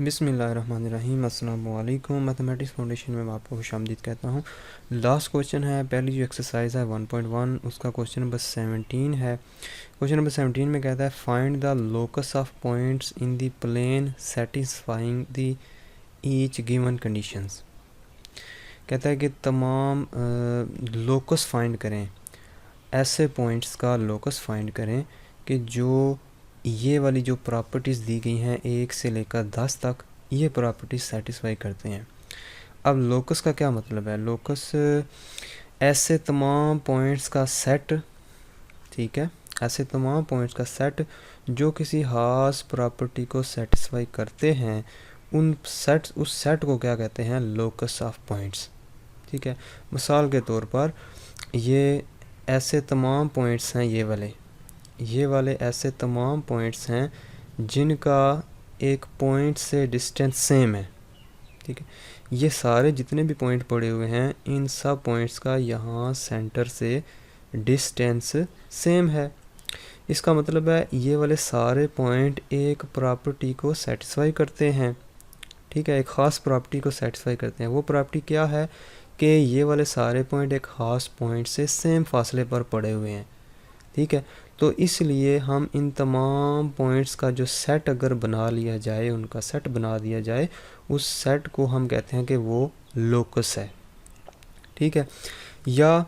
बिस्मिल्लाहिर्रहमानिर्रहीम। अस्सलाम वालेकुम। मैथमेटिक्स फाउंडेशन में मैं आपको खुशामदीद कहता हूँ। लास्ट क्वेश्चन है, पहली जो एक्सरसाइज है 1.1, उसका क्वेश्चन नंबर 17 है। क्वेश्चन नंबर 17 में कहता है find the locus of points in the plane satisfying the each given conditions. कहता है कि तमाम लोकस फाइंड करें, ऐसे पॉइंट्स का लोकस फाइंड करें कि जो ये वाली जो प्रॉपर्टीज़ दी गई हैं 1 से लेकर 10 तक, ये प्रॉपर्टीज़ सेटिस्फाई करते हैं। अब लोकस का क्या मतलब है? लोकस ऐसे तमाम पॉइंट्स का सेट, ठीक है, ऐसे तमाम पॉइंट्स का सेट जो किसी खास प्रॉपर्टी को सेटिस्फाई करते हैं, उस सेट को क्या कहते हैं? Locus of points. ठीक है, मिसाल के तौर पर ये ऐसे तमाम पॉइंट्स हैं, ये वाले ऐसे तमाम पॉइंट्स हैं जिनका एक पॉइंट से डिस्टेंस सेम है। ठीक है, ये सारे जितने भी पॉइंट पड़े हुए हैं, इन सब पॉइंट्स का यहाँ सेंटर से डिस्टेंस सेम है। इसका मतलब है ये वाले सारे पॉइंट एक प्रॉपर्टी को सेटिस्फाई करते हैं। ठीक है, एक ख़ास प्रॉपर्टी को सेटिस्फाई करते हैं। वो प्रॉपर्टी क्या है कि ये वाले सारे पॉइंट एक ख़ास पॉइंट से सेम फासले पर पड़े हुए हैं। ठीक है, तो इसलिए हम इन तमाम पॉइंट्स का जो सेट अगर बना लिया जाए, उनका सेट बना दिया जाए, उस सेट को हम कहते हैं कि वो लोकस है। ठीक है, या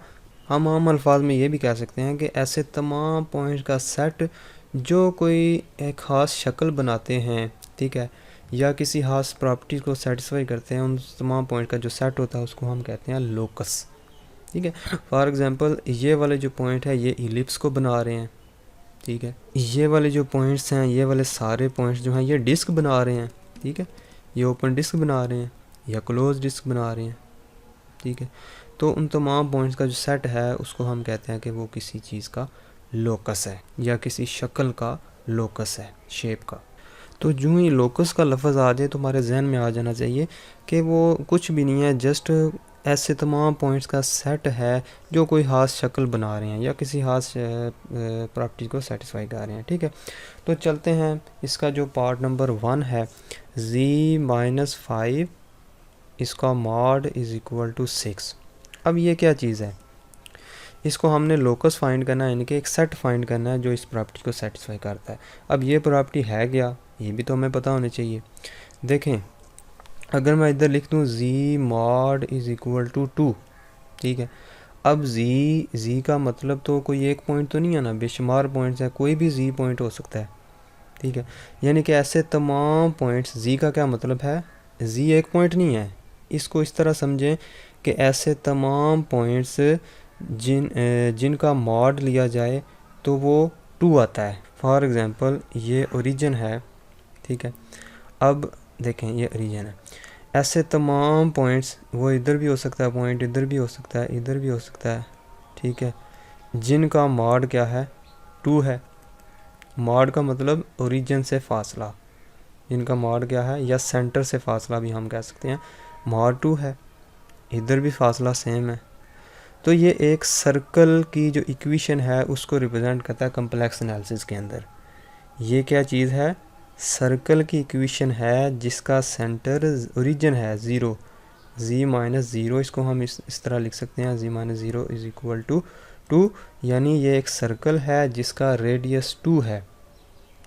हम आम अल्फाज में ये भी कह सकते हैं कि ऐसे तमाम पॉइंट्स का सेट जो कोई एक ख़ास शक्ल बनाते हैं, ठीक है, या किसी खास प्रॉपर्टी को सेटिस्फाई करते हैं, उन तमाम पॉइंट का जो सेट होता है उसको हम कहते हैं लोकस। ठीक है, फॉर एग्ज़ाम्पल ये वाले जो पॉइंट है ये इलिप्स को बना रहे हैं। ठीक है, ये वाले जो पॉइंट्स हैं, ये वाले सारे पॉइंट्स जो हैं ये डिस्क बना रहे हैं। ठीक है, ये ओपन डिस्क बना रहे हैं या क्लोज डिस्क बना रहे हैं। ठीक है, तो उन तमाम पॉइंट्स का जो सेट है उसको हम कहते हैं कि वो किसी चीज़ का लोकस है या किसी शक्ल का लोकस है, शेप का। तो जो ही लोकस का लफ्ज़ आ जाए तो हमारे जहन में आ जाना चाहिए कि वो कुछ भी नहीं है, जस्ट ऐसे तमाम पॉइंट्स का सेट है जो कोई खास शक्ल बना रहे हैं या किसी खास प्रॉपर्टी को सेटिस्फाई कर रहे हैं। ठीक है, तो चलते हैं, इसका जो पार्ट नंबर 1 है, z-5 इसका मॉड इज़ इक्वल टू 6। अब ये क्या चीज़ है? इसको हमने लोकस फाइंड करना है, यानी कि एक सेट फाइंड करना है जो इस प्रॉपर्टी को सेटिस्फाई करता है। अब ये प्रॉपर्टी है क्या, ये भी तो हमें पता होना चाहिए। देखें, अगर मैं इधर लिख दूँ z mod is equal to 2, ठीक है, अब z का मतलब तो कोई एक पॉइंट तो नहीं है ना, बेशुमार पॉइंट्स है, कोई भी z पॉइंट हो सकता है। ठीक है, यानी कि ऐसे तमाम पॉइंट्स, z का क्या मतलब है? z एक पॉइंट नहीं है। इसको इस तरह समझें कि ऐसे तमाम पॉइंट्स जिनका मॉड लिया जाए तो वो 2 आता है। फॉर एग्ज़ाम्पल ये ओरिजिन है। ठीक है, अब देखें ये ओरिजिन है, ऐसे तमाम पॉइंट्स, वो इधर भी हो सकता है पॉइंट, इधर भी हो सकता है, इधर भी हो सकता है। ठीक है, जिनका मॉड क्या है? 2 है। मॉड का मतलब ओरिजिन से फासला, जिनका मॉड क्या है, या सेंटर से फासला भी हम कह सकते हैं, मॉड 2 है। इधर भी फासला सेम है। तो ये एक सर्कल की जो इक्वेशन है उसको रिप्रेजेंट करता है कम्प्लेक्स एनालिसिस के अंदर। ये क्या चीज़ है? सर्कल की इक्वेशन है जिसका सेंटर ओरिजिन है 0, z-0। इसको हम इस तरह लिख सकते हैं, z-0 इज़ इक्वल टू 2, यानी ये एक सर्कल है जिसका रेडियस 2 है।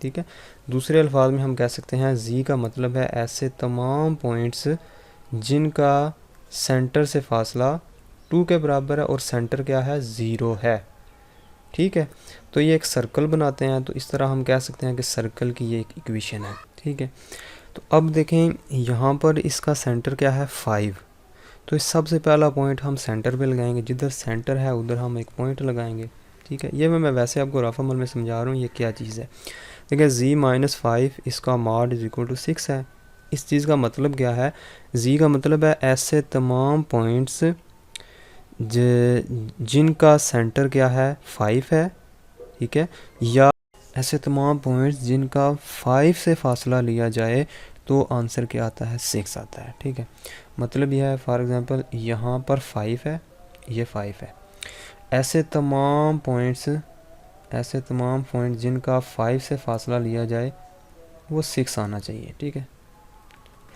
ठीक है, दूसरे अल्फाज में हम कह सकते हैं z का मतलब है ऐसे तमाम पॉइंट्स जिनका सेंटर से फासला 2 के बराबर है और सेंटर क्या है? 0 है। ठीक है, तो ये एक सर्कल बनाते हैं, तो इस तरह हम कह सकते हैं कि सर्कल की ये एक इक्वेशन है। ठीक है, तो अब देखें यहाँ पर इसका सेंटर क्या है? 5। तो इस सबसे पहला पॉइंट हम सेंटर पे लगाएंगे, जिधर सेंटर है उधर हम एक पॉइंट लगाएंगे। ठीक है, ये मैं वैसे आपको रफ अमल में समझा रहा हूँ ये क्या चीज़ है। देखिए z-5 इसका मॉड इज़ इक्वल टू 6 है। इस चीज़ का मतलब क्या है? z का मतलब है ऐसे तमाम पॉइंट्स जिनका सेंटर क्या है? 5 है। ठीक है, या ऐसे तमाम पॉइंट्स जिनका 5 से फासला लिया जाए तो आंसर क्या आता है? 6 आता है। ठीक है, मतलब यह है, फॉर एग्ज़ाम्पल यहाँ पर 5 है, ये 5 है। ऐसे तमाम पॉइंट्स जिनका 5 से फासला लिया जाए वो 6 आना चाहिए। ठीक है,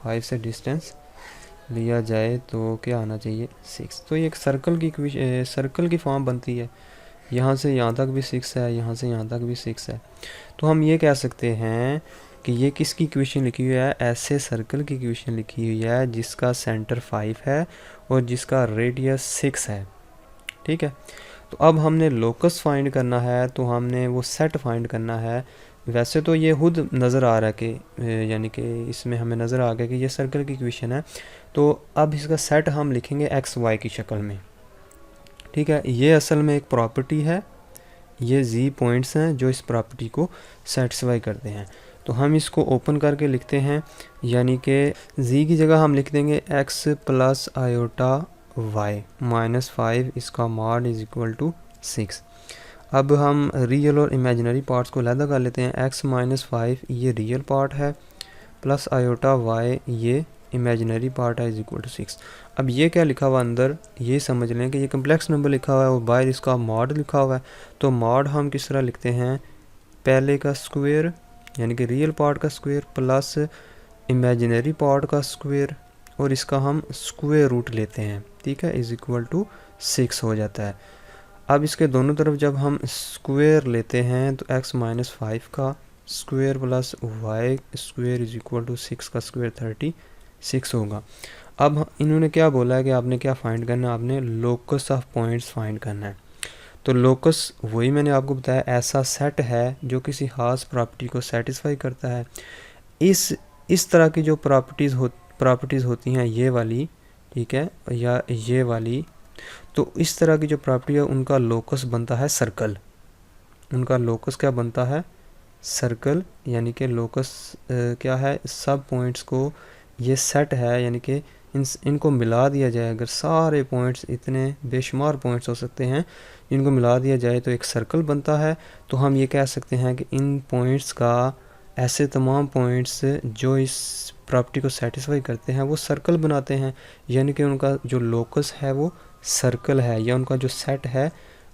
5 से डिस्टेंस लिया जाए तो क्या आना चाहिए 6। तो ये एक सर्कल की फॉर्म बनती है, यहाँ से यहाँ तक भी 6 है, यहाँ से यहाँ तक भी 6 है। तो हम ये कह सकते हैं कि ये किसकी इक्वेशन लिखी हुई है, ऐसे सर्कल की इक्वेशन लिखी हुई है जिसका सेंटर 5 है और जिसका रेडियस 6 है। ठीक है, तो अब हमने लोकस फाइंड करना है, तो हमने वो सेट फाइंड करना है। वैसे तो ये खुद नज़र आ रहा है कि यानी कि इसमें हमें नज़र आ गया कि ये सर्कल की इक्वेशन है। तो अब इसका सेट हम लिखेंगे एक्स वाई की शक्ल में। ठीक है, ये असल में एक प्रॉपर्टी है, ये जी पॉइंट्स हैं जो इस प्रॉपर्टी को सेटिस्फाई करते हैं। तो हम इसको ओपन करके लिखते हैं, यानी कि जी की जगह हम लिख देंगे x plus iota y minus 5 इसका मॉड इज इक्वल टू 6। अब हम रियल और इमेजिनरी पार्ट्स को अलग कर लेते हैं। एक्स माइनस 5 ये रियल पार्ट है, प्लस आयोटा वाई ये इमेजिनरी पार्ट है इज इक्वल टू 6। अब ये क्या लिखा हुआ अंदर, ये समझ लें कि ये कम्प्लेक्स नंबर लिखा हुआ है और बाहर इसका मॉड लिखा हुआ है। तो मॉड हम किस तरह लिखते हैं, पहले का स्क्वायर यानी कि रियल पार्ट का स्क्वायर प्लस इमेजिनरी पार्ट का स्क्वायर और इसका हम स्क्वायर रूट लेते हैं। ठीक है, इज इक्वल टू 6 हो जाता है। अब इसके दोनों तरफ जब हम स्क्वायर लेते हैं तो x माइनस 5 का square plus y square is equal to 6 का स्क्वायर 36 होगा। अब इन्होंने क्या बोला है कि आपने क्या फाइंड करना है, आपने लोकस ऑफ पॉइंट्स फाइंड करना है। तो लोकस वही मैंने आपको बताया, ऐसा सेट है जो किसी खास प्रॉपर्टी को सेटिस्फाई करता है। इस तरह की जो प्रॉपर्टीज़ होती हैं ये वाली, ठीक है, या ये वाली, तो इस तरह की जो प्रॉपर्टी है उनका लोकस बनता है सर्कल। उनका लोकस क्या बनता है, सर्कल। यानी कि लोकस क्या है, सब पॉइंट्स को ये सेट है, यानी कि इनको मिला दिया जाए, अगर सारे पॉइंट्स, इतने बेशुमार पॉइंट्स हो सकते हैं, इनको मिला दिया जाए तो एक सर्कल बनता है। तो हम ये कह सकते हैं कि इन पॉइंट्स का, ऐसे तमाम पॉइंट्स जो इस प्रॉपर्टी को सेटिस्फाई करते हैं वो सर्कल बनाते हैं, यानी कि उनका जो लोकस है वो सर्कल है, या उनका जो सेट है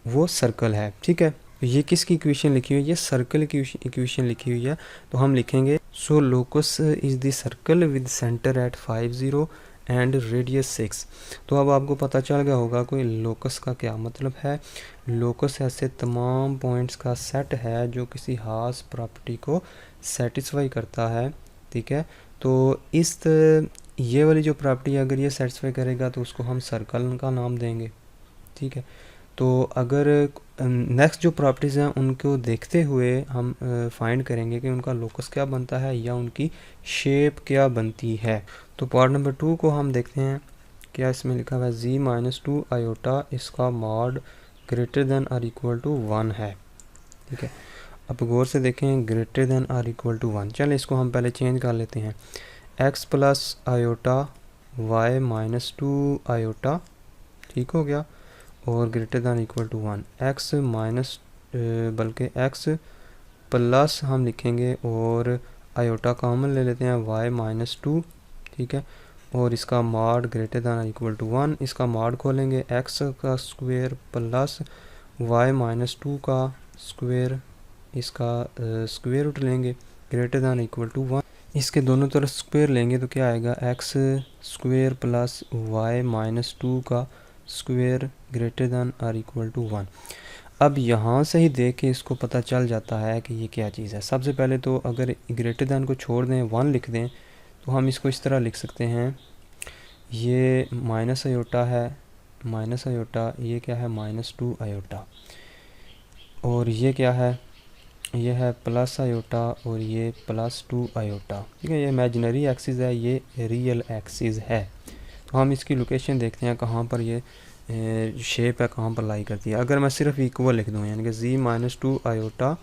वो सर्कल है। ठीक है, ये किसकी इक्वेशन लिखी हुई है, ये सर्कल की इक्वेशन लिखी हुई है। तो हम लिखेंगे so locus is the circle with centre at 5 0 and radius 6। तो अब आपको पता चल गया होगा कोई लोकस का क्या मतलब है। लोकस ऐसे तमाम पॉइंट्स का सेट है जो किसी खास प्रॉपर्टी को सेटिस्फाई करता है। ठीक है, तो ये वाली जो प्रॉपर्टी अगर ये सेटिस्फाई करेगा तो उसको हम सर्कल का नाम देंगे। ठीक है, तो अगर नेक्स्ट जो प्रॉपर्टीज़ हैं उनको देखते हुए हम फाइंड करेंगे कि उनका लोकस क्या बनता है या उनकी शेप क्या बनती है। तो पार्ट नंबर 2 को हम देखते हैं, क्या इसमें लिखा हुआ है z माइनस 2 आयोटा इसका mod greater than or equal to 1 है। ठीक है, अब गौर से देखें, greater than or equal to 1। चलें इसको हम पहले चेंज कर लेते हैं, x plus iota y minus 2 iota, ठीक हो गया, और greater than equal to 1। x minus बल्कि x प्लस हम लिखेंगे और आयोटा कॉमन ले लेते हैं y माइनस 2। ठीक है, और इसका mod greater than equal to 1, इसका मॉड खोलेंगे x का स्क्वायर प्लस y माइनस 2 का स्क्वायर, इसका स्क्वायर रूट लेंगे ग्रेटर दैन इक्वल टू 1। इसके दोनों तरफ स्क्वायर लेंगे तो क्या आएगा, x square plus y minus 2 का square greater than or equal to 1। अब यहाँ से ही देख के इसको पता चल जाता है कि ये क्या चीज़ है। सबसे पहले तो अगर ग्रेटर दैन को छोड़ दें, 1 लिख दें, तो हम इसको इस तरह लिख सकते हैं, ये माइनस आयोटा है, माइनस आयोटा, ये क्या है माइनस 2 आयोटा, और ये क्या है, ये है प्लस आयोटा, और ये प्लस 2 आयोटा। ठीक है, ये इमेजिनरी एक्सिस है, ये रियल एक्सिस है। तो हम इसकी लोकेशन देखते हैं कहाँ पर ये शेप है, कहाँ पर लाई करती है। अगर मैं सिर्फ इक्वल लिख दूँ, यानी कि z माइनस 2 आयोटा,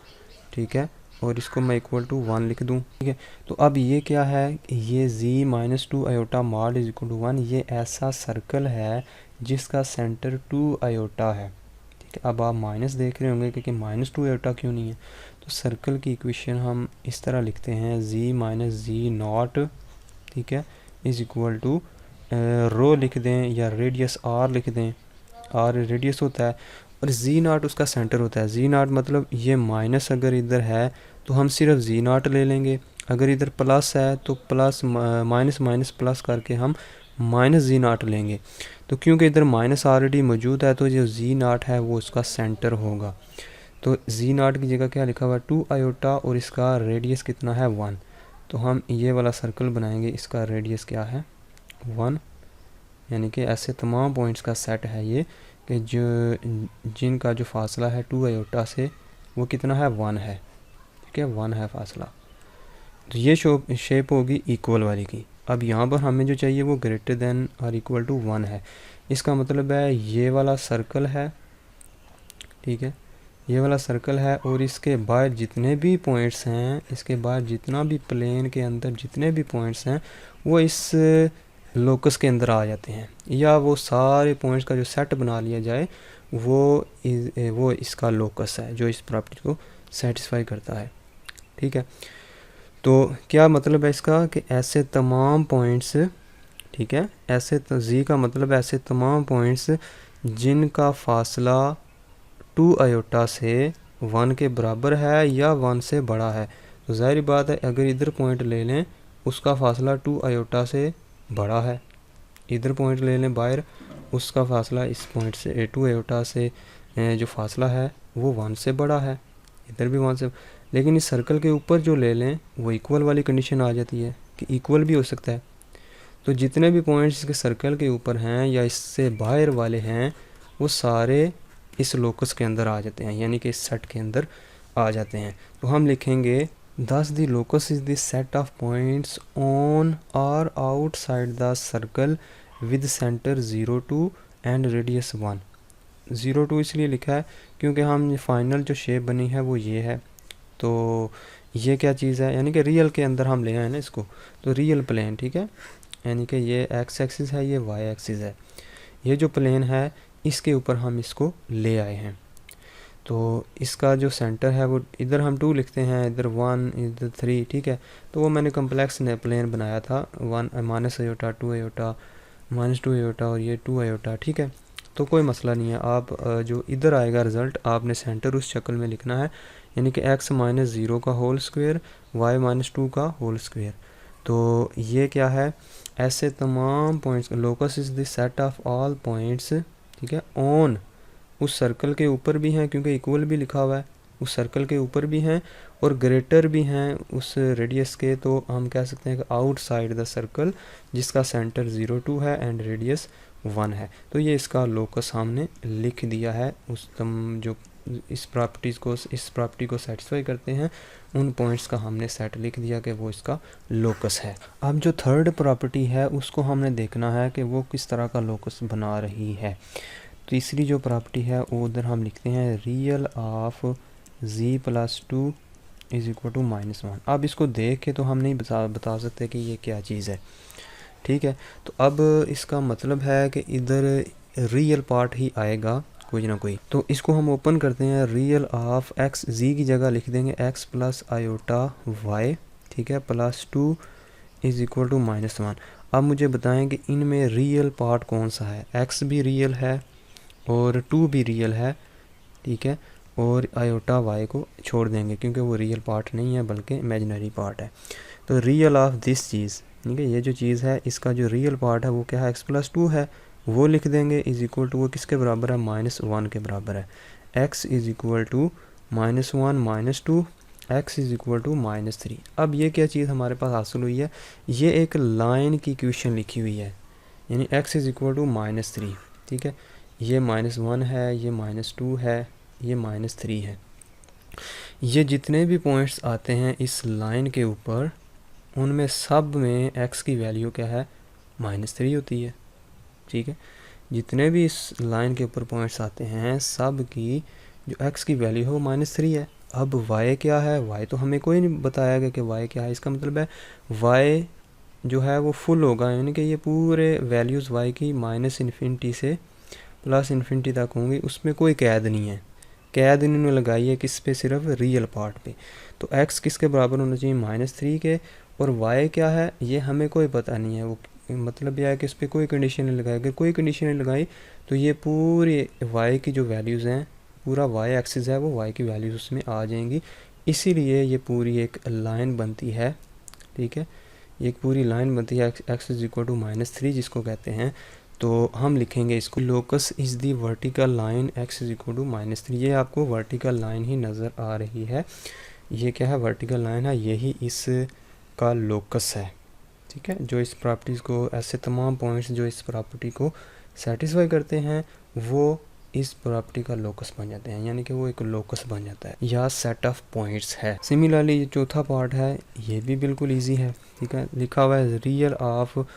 ठीक है, और इसको मैं इक्वल टू 1 लिख दूँ। ठीक है, तो अब ये क्या है, ये z minus 2 iota mod is equal to 1, ये ऐसा सर्कल है जिसका सेंटर 2 आयोटा है। ठीक है, अब आप माइनस देख रहे होंगे कि माइनस 2 आयोटा क्यों नहीं है। तो सर्कल की इक्वेशन हम इस तरह लिखते हैं, z माइनस z नॉट, ठीक है, इज इक्वल टू रो लिख दें या रेडियस r लिख दें, r रेडियस होता है और z नॉट उसका सेंटर होता है। z नॉट मतलब ये माइनस अगर इधर है तो हम सिर्फ z नॉट ले लेंगे, अगर इधर प्लस है तो प्लस माइनस माइनस प्लस करके हम माइनस जी नाट लेंगे। तो क्योंकि इधर माइनस ऑलरेडी मौजूद है तो जो जी नाट है वो उसका सेंटर होगा। तो जी नाट की जगह क्या लिखा हुआ है 2 आयोटा और इसका रेडियस कितना है 1। तो हम ये वाला सर्कल बनाएंगे, इसका रेडियस क्या है 1, यानी कि ऐसे तमाम पॉइंट्स का सेट है ये कि जिनका जो फासला है 2 आयोटा से वो कितना है 1 है, ठीक है 1 है फासला। तो ये शेप होगी इक्वल वाली की। अब यहाँ पर हमें जो चाहिए वो ग्रेटर देन और इक्वल टू 1 है। इसका मतलब है ये वाला सर्कल है, ठीक है ये वाला सर्कल है और इसके बाहर जितने भी पॉइंट्स हैं, इसके बाहर जितना भी प्लेन के अंदर जितने भी पॉइंट्स हैं वो इस लोकस के अंदर आ जाते हैं, या वो सारे पॉइंट्स का जो सेट बना लिया जाए वो इसका लोकस है जो इस प्रॉपर्टी को सेटिस्फाई करता है, ठीक है। तो क्या मतलब है इसका कि ऐसे तमाम पॉइंट्स, ठीक है ऐसे जी का मतलब ऐसे तमाम पॉइंट्स जिनका फासला 2 आयोटा से 1 के बराबर है या 1 से बड़ा है। तो ज़ाहिर बात है अगर इधर पॉइंट ले लें उसका फासला 2 आयोटा से बड़ा है, इधर पॉइंट ले लें बाहर उसका फासला इस पॉइंट से 2 आयोटा से जो फासला है वो 1 से बड़ा है, इधर भी 1 से। लेकिन इस सर्कल के ऊपर जो ले लें वो इक्वल वाली कंडीशन आ जाती है कि इक्वल भी हो सकता है। तो जितने भी पॉइंट्स इसके सर्कल के ऊपर हैं या इससे बाहर वाले हैं वो सारे इस लोकस के अंदर आ जाते हैं, यानी कि इस सेट के अंदर आ जाते हैं। तो हम लिखेंगे thus the locus is the set of points on or outside the circle with center 0 2 and radius 1। 0 2 इसलिए लिखा है क्योंकि हम फाइनल जो शेप बनी है वो ये है। तो ये क्या चीज़ है, यानी कि रियल के अंदर हम ले आए ना इसको, तो रियल प्लेन, ठीक है यानी कि ये एक्स एक्सिस है ये वाई एक्सिस है, ये जो प्लेन है इसके ऊपर हम इसको ले आए हैं। तो इसका जो सेंटर है वो इधर हम 2 लिखते हैं, इधर 1 इधर 3, ठीक है। तो वो मैंने कम्प्लेक्स ने प्लेन बनाया था 1 minus iota 2 iota minus 2 iota और ये 2 आयोटा, ठीक है। तो कोई मसला नहीं है, आप जो इधर आएगा रिज़ल्ट आपने सेंटर उस शक्ल में लिखना है, यानी कि x माइनस 0 का होल स्क्वायर y माइनस 2 का होल स्क्वायर। तो ये क्या है, ऐसे तमाम points, locus is the set of all points, ठीक है ऑन उस सर्कल के ऊपर भी हैं क्योंकि इक्वल भी लिखा हुआ है, उस सर्कल के ऊपर भी हैं और ग्रेटर भी हैं उस रेडियस के। तो हम कह सकते हैं कि आउटसाइड द सर्कल जिसका सेंटर 0 2 है एंड रेडियस 1 है। तो ये इसका लोकस हमने लिख दिया है, उस जो इस प्रॉपर्टी को सेटिस्फाई करते हैं उन पॉइंट्स का हमने सेट लिख दिया कि वो इसका लोकस है। अब जो थर्ड प्रॉपर्टी है उसको हमने देखना है कि वो किस तरह का लोकस बना रही है। तीसरी जो प्रॉपर्टी है वो उधर हम लिखते हैं real of z plus 2 is equal to -1। अब इसको देख के तो हम नहीं बता सकते कि ये क्या चीज़ है, ठीक है। तो अब इसका मतलब है कि इधर रियल पार्ट ही आएगा कोई ना कोई। तो इसको हम ओपन करते हैं, रियल ऑफ x z की जगह लिख देंगे x प्लस आयोटा y, ठीक है प्लस 2 इज़ इक्वल टू -1। अब मुझे बताएं कि इनमें रियल पार्ट कौन सा है, x भी रियल है और 2 भी रियल है, ठीक है, और आयोटा y को छोड़ देंगे क्योंकि वो रियल पार्ट नहीं है बल्कि इमेजिनरी पार्ट है। तो रियल ऑफ दिस चीज़, ठीक है ये जो चीज़ है इसका जो रियल पार्ट है वो क्या है x प्लस 2 है, वो लिख देंगे इज़ इक्वल टू वो किसके बराबर है -1 के बराबर है। x is equal to -1 -2 x is equal to -3। अब ये क्या चीज़ हमारे पास हासिल हुई है, ये एक लाइन की इक्वेशन लिखी हुई है, यानी x इज़ इक्वल टू -3, ठीक है ये -1 है ये -2 है ये -3 है। ये जितने भी पॉइंट्स आते हैं इस लाइन के ऊपर उनमें सब में x की वैल्यू क्या है -3 होती है, ठीक है। जितने भी इस लाइन के ऊपर पॉइंट्स आते हैं सब की जो x की वैल्यू है वो -3 है। अब y क्या है, y तो हमें कोई नहीं बताया गया कि y क्या है, इसका मतलब है y जो है वो फुल होगा, यानी कि ये पूरे वैल्यूज़ y की -∞ से +∞ तक होंगी, उसमें कोई कैद नहीं है, कैद इन्होंने लगाई है किस पे, सिर्फ रियल पार्ट पे। तो x किसके बराबर होना चाहिए -3 के, और y क्या है ये हमें कोई पता नहीं है, वो मतलब यह है कि इस पर कोई कंडीशन नहीं लगाई, अगर कोई कंडीशन नहीं लगाई तो ये पूरी y की जो वैल्यूज़ हैं पूरा y एक्सिस है वो y की वैल्यूज़ उसमें आ जाएंगी, इसीलिए ये पूरी एक लाइन बनती है ठीक है, एक पूरी लाइन बनती है x इज इक्वल टू -3 जिसको कहते हैं। तो हम लिखेंगे इसको locus is the vertical line x is equal to -3। ये आपको वर्टिकल लाइन ही नज़र आ रही है, ये क्या है, वर्टिकल लाइन है, यही इस का लोकस है। ठीक है, जो इस प्रॉपर्टीज़ को, ऐसे तमाम पॉइंट्स जो इस प्रॉपर्टी को सेटिस्फाई करते हैं वो इस प्रॉपर्टी का लोकस बन जाते हैं, यानी कि वो एक लोकस बन जाता है या सेट ऑफ पॉइंट्स है। सिमिलरली ये चौथा पार्ट है, ये भी बिल्कुल इजी है। ठीक है, लिखा हुआ है रियल ऑफ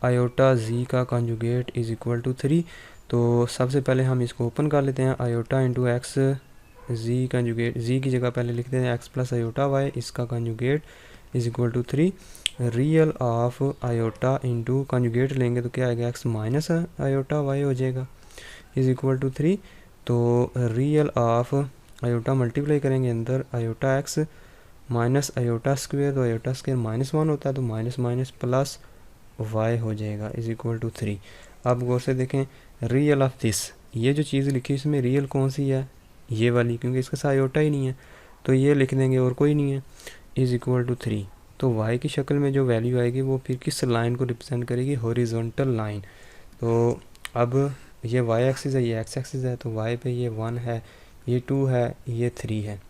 आयोटा जी का कॉन्जुगेट इज इक्वल टू 3। तो सबसे पहले हम इसको ओपन कर लेते हैं, iota into x g conjugate, g की जगह पहले लिखते हैं एक्स प्लस आयोटा वाई, इसका conjugate is equal to 3। Real of iota into conjugate लेंगे तो क्या आएगा, एक्स माइनस आयोटा वाई हो जाएगा इज इक्वल टू 3। तो रियल ऑफ आयोटा मल्टीप्लाई करेंगे अंदर iota x minus iota square, तो आयोटा स्क्वेयर -1 होता है, तो माइनस माइनस प्लस वाई हो जाएगा इज इक्वल टू 3। अब गौर से देखें, रियल ऑफ दिस, ये जो चीज़ लिखी है इसमें रियल कौन सी है, ये वाली, क्योंकि इसके साथ आयोटा ही नहीं है, तो ये लिख देंगे और कोई नहीं है इज इक्वल टू 3। तो y की शक्ल में जो वैल्यू आएगी वो फिर किस लाइन को रिप्रेजेंट करेगी, हॉरिजॉन्टल लाइन। तो अब ये y एक्सिस है, ये x एक्सिस है, तो y पे ये 1 है, ये 2 है, ये 3 है।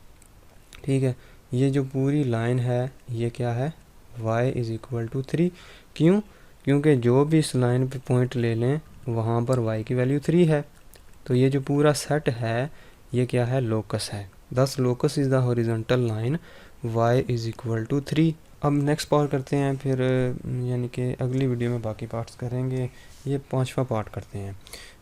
ठीक है, ये जो पूरी लाइन है ये क्या है, y इज़ इक्वल टू 3। क्यों, क्योंकि जो भी इस लाइन पे पॉइंट ले लें वहाँ पर y की वैल्यू 3 है, तो ये जो पूरा सेट है ये क्या है, लोकस है। This locus is the horizontal line y is equal to 3। अब नेक्स्ट पार्ट करते हैं, फिर यानी कि अगली वीडियो में बाकी पार्ट्स करेंगे। ये पांचवा पार्ट करते हैं,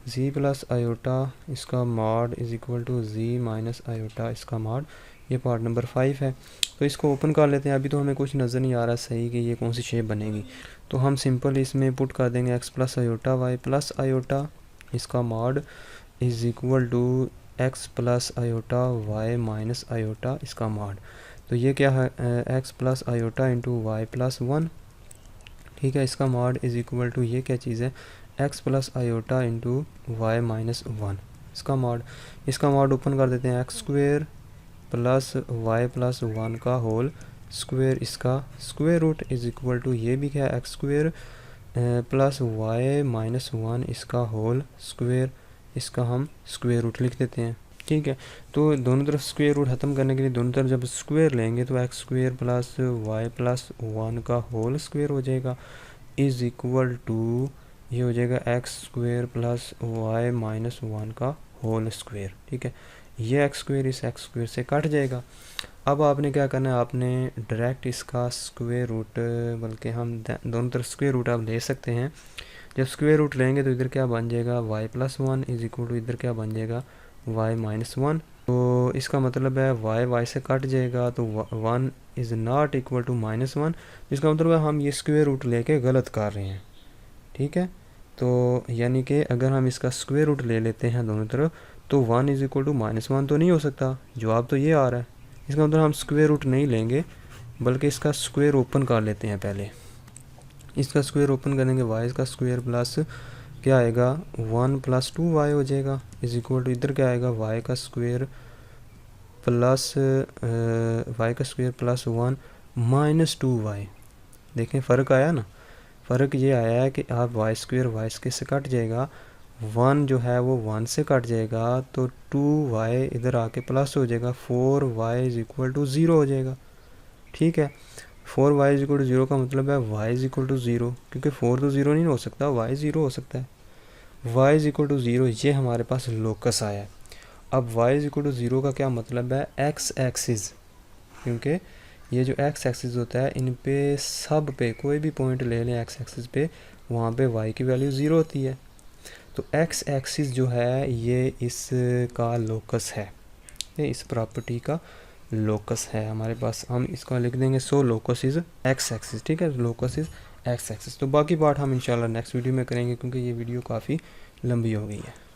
z प्लस आयोटा इसका mod is equal to z minus iota इसका मॉड, ये पार्ट नंबर 5 है। तो इसको ओपन कर लेते हैं, अभी तो हमें कुछ नज़र नहीं आ रहा सही कि ये कौन सी शेप बनेगी, तो हम सिंपल इसमें पुट कर देंगे x plus iota y plus iota इसका mod is equal to x plus iota y minus iota इसका मॉड। तो ये क्या है, x plus iota into y plus 1। ठीक है, इसका मॉड इज़ इक्वल टू, ये क्या चीज़ है, x plus iota into y minus 1 इसका मॉड ओपन कर देते हैं, x square plus y plus 1 का होल स्क्वेयर, इसका square root is equal to, ये भी क्या है, x square plus y minus 1 इसका होल स्क्वेयर, इसका हम स्क्वेयर रूट लिख देते हैं। ठीक है, तो दोनों तरफ स्क्वेयर रूट ख़त्म करने के लिए दोनों तरफ जब स्क्वेयर लेंगे तो x square plus y plus 1 का होल स्क्वेयर हो जाएगा इज़ इक्वल टू, ये हो जाएगा x square plus y minus 1 का होल स्क्वेयर। ठीक है, ये एक्स स्क्वेयर इस एक्स स्क्वेयर से कट जाएगा। अब आपने क्या करना है, आपने डायरेक्ट इसका स्क्वेयर रूट, बल्कि हम दोनों तरफ स्क्वेयर रूट आप ले सकते हैं। जब स्क्वेयर रूट लेंगे तो इधर क्या बन जाएगा, y plus 1 is equal to, इधर क्या बन जाएगा, वाई माइनस 1। तो इसका मतलब है वाई से कट जाएगा, तो 1 इज़ नॉट इक्वल टू -1, जिसका मतलब है हम ये स्क्वेयर रूट लेके गलत कर रहे हैं। ठीक है, तो यानी कि अगर हम इसका स्क्वेयर रूट ले लेते हैं दोनों तरफ तो 1 इज़ इक्वल टू -1 तो नहीं हो सकता, जवाब तो ये आ रहा है। इसका मतलब हम स्क्वेयर रूट नहीं लेंगे बल्कि इसका स्क्वेयर ओपन कर लेते हैं। पहले इसका स्क्वेयर ओपन करेंगे, वाई का स्क्वेयर प्लस क्या आएगा, 1 प्लस 2y हो जाएगा इज़ इक्वल टू, इधर क्या आएगा, y का स्क्वेयर प्लस 1 माइनस 2y। देखें फ़र्क आया ना, फ़र्क ये आया है कि आप वाई स्क्वेयर वाई से कट जाएगा, 1 जो है वो 1 से कट जाएगा, तो 2y इधर आके प्लस हो जाएगा, 4y इज़ इक्वल टू 0 हो जाएगा। ठीक है, 4y इज इक्वल टू 0 का मतलब है y इज इक्वल टू 0, क्योंकि 4 तो 0 नहीं हो सकता, y 0 हो सकता है। y इज इक्वल टू 0, ये हमारे पास लोकस आया है। अब y इज इक्वल टू 0 का क्या मतलब है, x एक्सिस, क्योंकि ये जो x एक्सिस होता है इन पे सब पे कोई भी पॉइंट ले लें x एक्सिस पे, वहाँ पे y की वैल्यू 0 होती है। तो x एक्सिस जो है ये इसका लोकस है, ये इस प्रॉपर्टी का लोकस है हमारे पास। हम इसको लिख देंगे, सो लोकस इज़ एक्स एक्सिस। ठीक है, लोकस इज़ एक्स एक्सिस। तो बाकी पार्ट हम इंशाल्लाह नेक्स्ट वीडियो में करेंगे, क्योंकि ये वीडियो काफ़ी लंबी हो गई है।